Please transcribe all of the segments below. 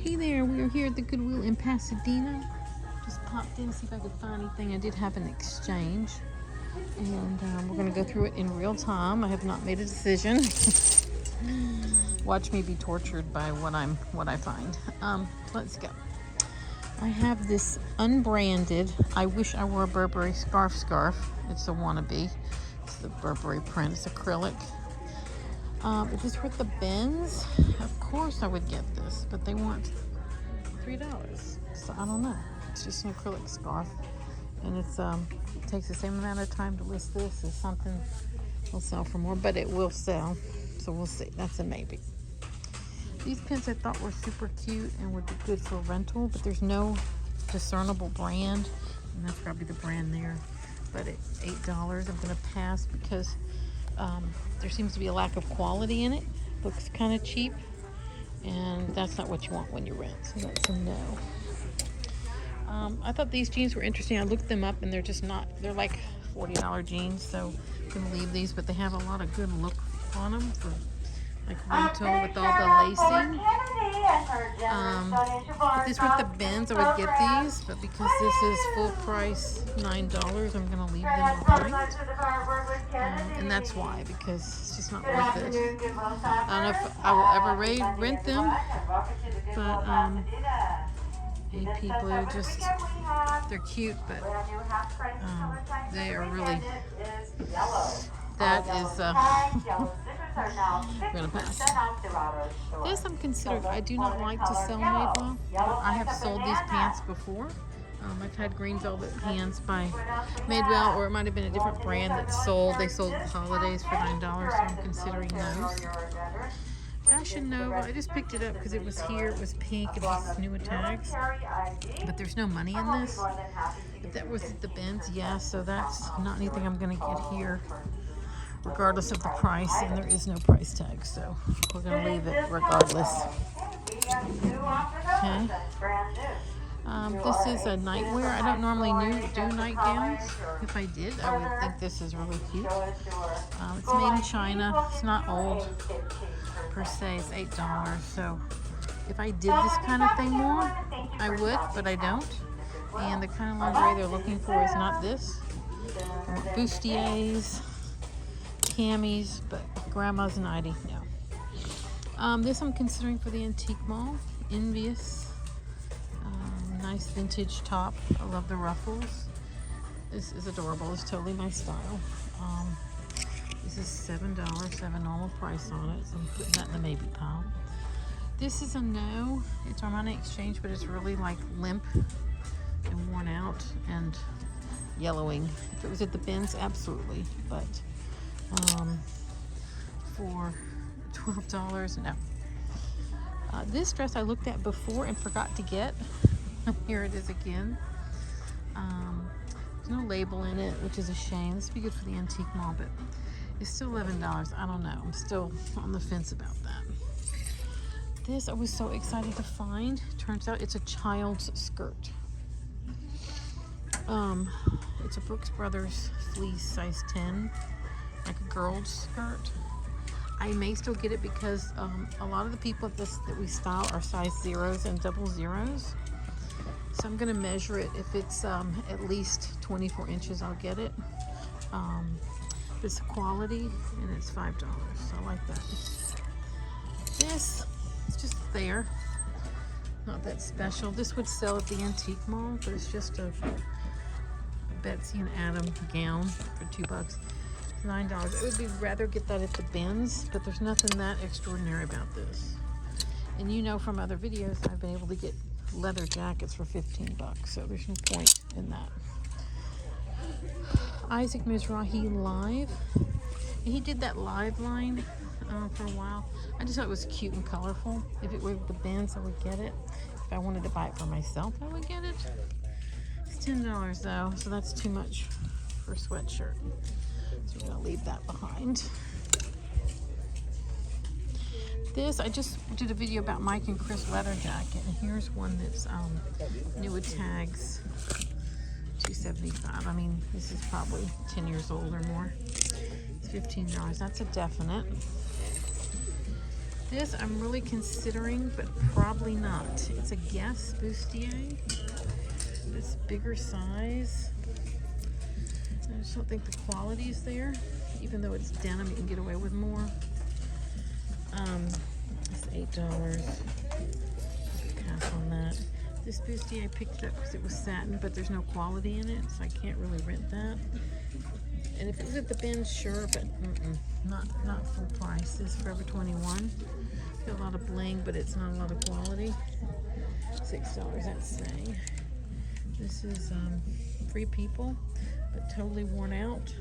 Hey there, we are here at the Goodwill in Pasadena. Just popped in to see if I could find anything. I did have an exchange, and we're going to go through it in real time. I have not made a decision. Watch me be tortured by what I find. Let's go. I have this unbranded, I wish I wore a Burberry scarf. It's a wannabe. It's the Burberry print. It's acrylic. If this were at the Benz, of course I would get this, but they want $3. So I don't know. It's just an acrylic scarf, and it takes the same amount of time to list this as something will sell for more, but it will sell. So we'll see. That's a maybe. These pins I thought were super cute and would be good for rental, but there's no discernible brand, and that's probably the brand there. But at $8, I'm going to pass because there seems to be a lack of quality in it. Looks kind of cheap, and that's not what you want when you rent. So that's a no. I thought these jeans were interesting. I looked them up, and they're just not. They're like $40 jeans, so I'm going to leave these. But they have a lot of good look on them for like rental with all the lacing. If this were at the Benz, I would get these, but because this is full price $9, I'm going to leave them behind. And that's why, because it's just not worth it. I don't know if I will ever rent them, but people are just, they're cute, but they are really, that is, I'm going to pass. This I'm considering. I do not like to sell Madwell, but I have sold these pants before. I've had green velvet pants by Madwell, or it might have been a different brand that sold. They sold holidays for $9, so I'm considering those. Fashion Nova, I just picked it up because it was here. It was pink. It was new with tags, but there's no money in this. If that was at the Benz, yeah, so that's not anything I'm going to get here, regardless of the price, and there is no price tag, so we're going to leave it regardless. Okay. This is a nightwear. I don't normally do nightgowns. If I did, I would think this is really cute. It's made in China. It's not old per se. It's $8. So if I did this kind of thing more, I would, but I don't. And the kind of lingerie they're looking for is not this. I want bustiers, camis, but grandma's nightie, no. This I'm considering for the antique mall. Envious. Nice vintage top. I love the ruffles. This is adorable. It's totally my style. This is $7, have a normal price on it, so I'm putting that in the maybe pile. This is a no. It's Armani Exchange, but it's really like limp and worn out and yellowing. If it was at the Benz, absolutely, but for $12, no. This dress I looked at before and forgot to get. Here it is again. There's no label in it, which is a shame. This would be good for the antique mall, but it's still $11. I don't know. I'm still on the fence about that. This I was so excited to find. Turns out it's a child's skirt. It's a Brooks Brothers fleece size 10, like a girl's skirt. I may still get it because a lot of the people that we style are size 0s and 00s. So I'm going to measure it. If it's at least 24 inches, I'll get it. It's quality, and it's $5, so I like that. This is just there. Not that special. This would sell at the antique mall, but it's just a Betsy and Adam gown for $2. It's $9. I would rather get that at the Benz, but there's nothing that extraordinary about this. And you know from other videos, I've been able to get leather jackets for $15, so there's no point in that. Isaac Mizrahi Live. And he did that live line for a while. I just thought it was cute and colorful. If it were the Benz, I would get it. If I wanted to buy it for myself, I would get it. It's $10 though, so that's too much for a sweatshirt. So we're gonna leave that behind. This, I just did a video about Mike and Chris leather jacket, and here's one that's new with tags, $275. I mean, this is probably 10 years old or more. It's $15. That's a definite. This I'm really considering, but probably not. It's a Guess bustier. This bigger size. I just don't think the quality is there. Even though it's denim, you can get away with more. It's $8. Pass on that. This bustier I picked it up because it was satin, but there's no quality in it, so I can't really rent that. And if it was at the bin, sure, but not full price. This is Forever 21. Got a lot of bling, but it's not a lot of quality. $6, I'd say. This is Free People, but totally worn out.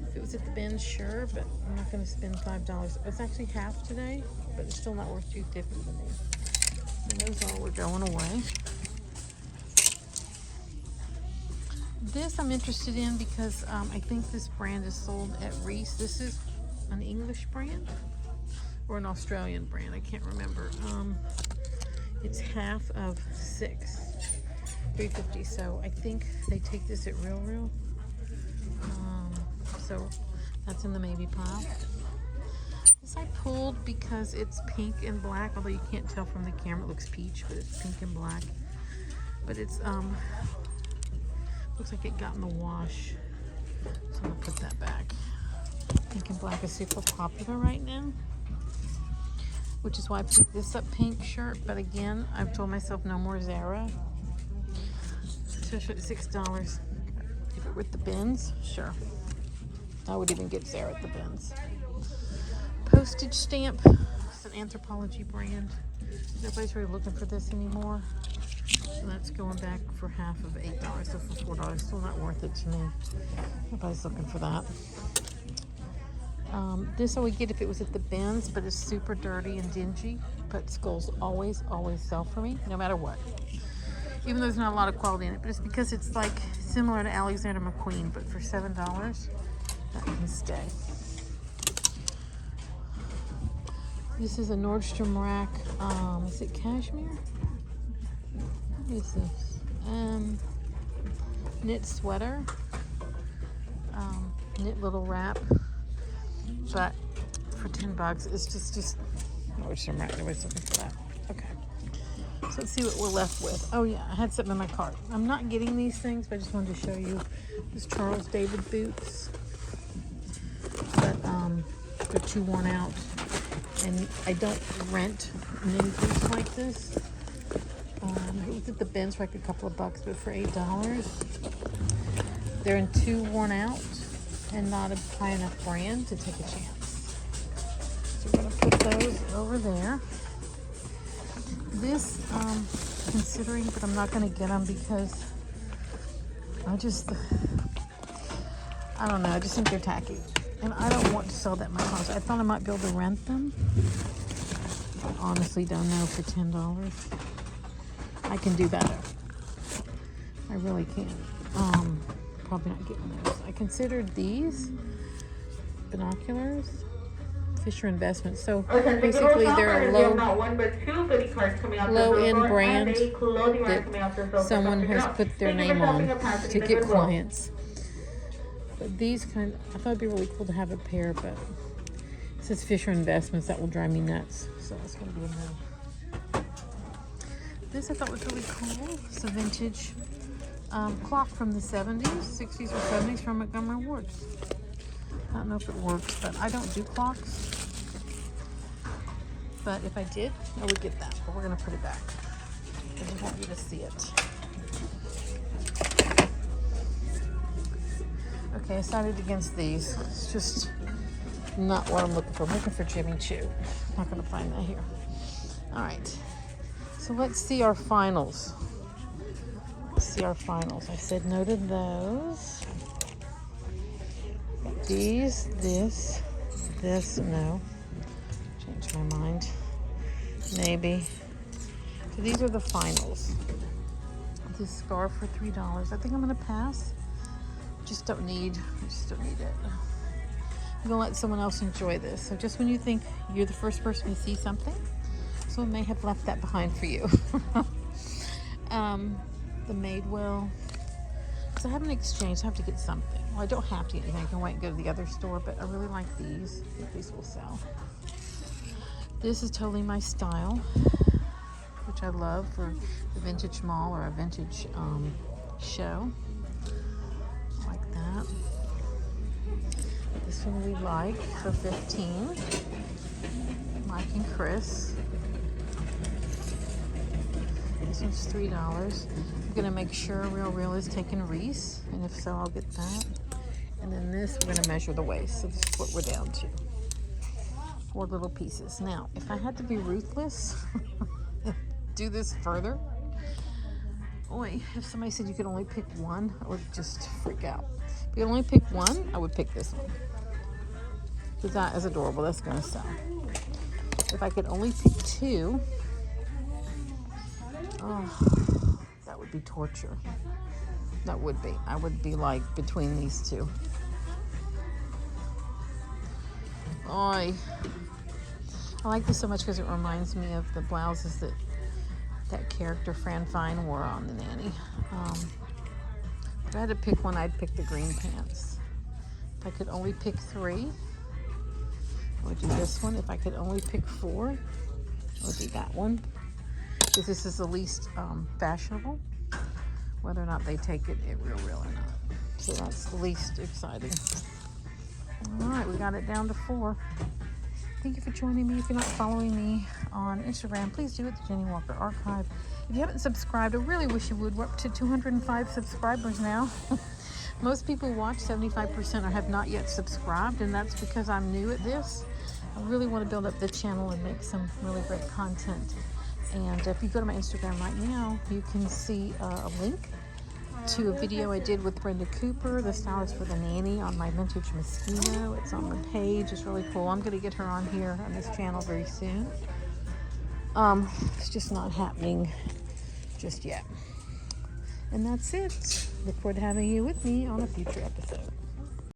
If it was at the bin, sure, but I'm not going to spend $5. It's actually half today, but it's still not worth $2.50 to me. And those all are going away. This I'm interested in because I think this brand is sold at Reiss. This is an English brand or an Australian brand. I can't remember. It's half of $6, $3.50. So I think they take this at Real. So that's in the maybe pile. This I pulled because it's pink and black, although you can't tell from the camera. It looks peach, but it's pink and black. But it's looks like it got in the wash. So I'm gonna put that back. Pink and black is super popular right now, which is why I picked this up pink shirt. But again, I've told myself no more Zara. Especially at $6. If it were at the bins, sure. I would even get Zara at the bins. Postage stamp. It's an Anthropology brand. Nobody's really looking for this anymore. So that's going back for half of $8. So for $4, still not worth it to me. Nobody's looking for that. This I would get if it was at the bins, but it's super dirty and dingy. But Skulls always sell for me, no matter what. Even though there's not a lot of quality in it, but it's because it's like similar to Alexander McQueen, but for $7, that can stay. This is a Nordstrom rack. Is it cashmere? What is this? Knit sweater. Knit little wrap. But for $10, it's just Nordstrom rack. Nobody's looking for that. Okay. So let's see what we're left with. Oh yeah, I had something in my cart. I'm not getting these things, but I just wanted to show you this Charles David boots. But they're too worn out. And I don't rent many boots like this. It was at the bins for like a couple of bucks, but for $8, they're in too worn out and not a high enough brand to take a chance. So we're gonna put those over there. This, considering, but I'm not gonna get them because I don't know, I just think they're tacky. And I don't want to sell that in my house. I thought I might be able to rent them. I honestly don't know for $10. I can do better. I really can. Probably not getting those. I considered these binoculars, Fisher Investments. So basically they're a low-end brand that someone has put their name on to get clients. But these kind of, I thought it'd be really cool to have a pair, but it says Fisher Investments. That will drive me nuts. So it's going to be a no. This I thought was really cool. It's a vintage clock from the 70s, 60s, or 70s from Montgomery Ward's. I don't know if it works, but I don't do clocks. But if I did, I would get that. But we're going to put it back. I just want you to see it. Okay, I decided against these. It's just not what I'm looking for. I'm looking for Jimmy Choo. Not going to find that here. All right. So let's see our finals. Let's see our finals. I said no to those. These, this, no. Change my mind. Maybe. So these are the finals. This scarf for $3. I think I'm going to pass. I just don't need it. I'm gonna let someone else enjoy this. So just when you think you're the first person to see something, someone may have left that behind for you. The Madwell. So I have an exchange. I have to get something. Well, I don't have to get anything. I can wait and go to the other store, but I really like these. These will sell. This is totally my style, which I love for a vintage mall or a vintage show. Like that. This one we like for $15. Mike and Chris. This one's $3. I'm gonna make sure Real is taking Reiss, and if so, I'll get that. And then this, we're gonna measure the waist. So this is what we're down to. 4 little pieces. Now, if I had to be ruthless, do this further. Boy, if somebody said you could only pick one, I would just freak out. If you could only pick one, I would pick this one. Because that is adorable. That's gonna sell. If I could only pick 2, oh, that would be torture. That would be. I would be like between these 2. I like this so much because it reminds me of the blouses that character Fran Fine wore on The Nanny. If I had to pick one, I'd pick the green pants. If I could only pick 3, I would do this one. If I could only pick 4, I would do that one. Because this is the least fashionable. Whether or not they take it real or not. So that's the least exciting. Alright, we got it down to 4. Thank you for joining me. If you're not following me on Instagram, please do it, the Jennie Walker Archive. If you haven't subscribed, I really wish you would. We're up to 205 subscribers now. Most people watch, 75% have not yet subscribed, and that's because I'm new at this. I really want to build up the channel and make some really great content. And if you go to my Instagram right now, you can see a link to a video I did with Brenda Cooper, the stylist for The Nanny, on my vintage Moschino. It's on the page. It's really cool. I'm going to get her on here on this channel very soon. It's just not happening just yet. And that's it. Look forward to having you with me on a future episode.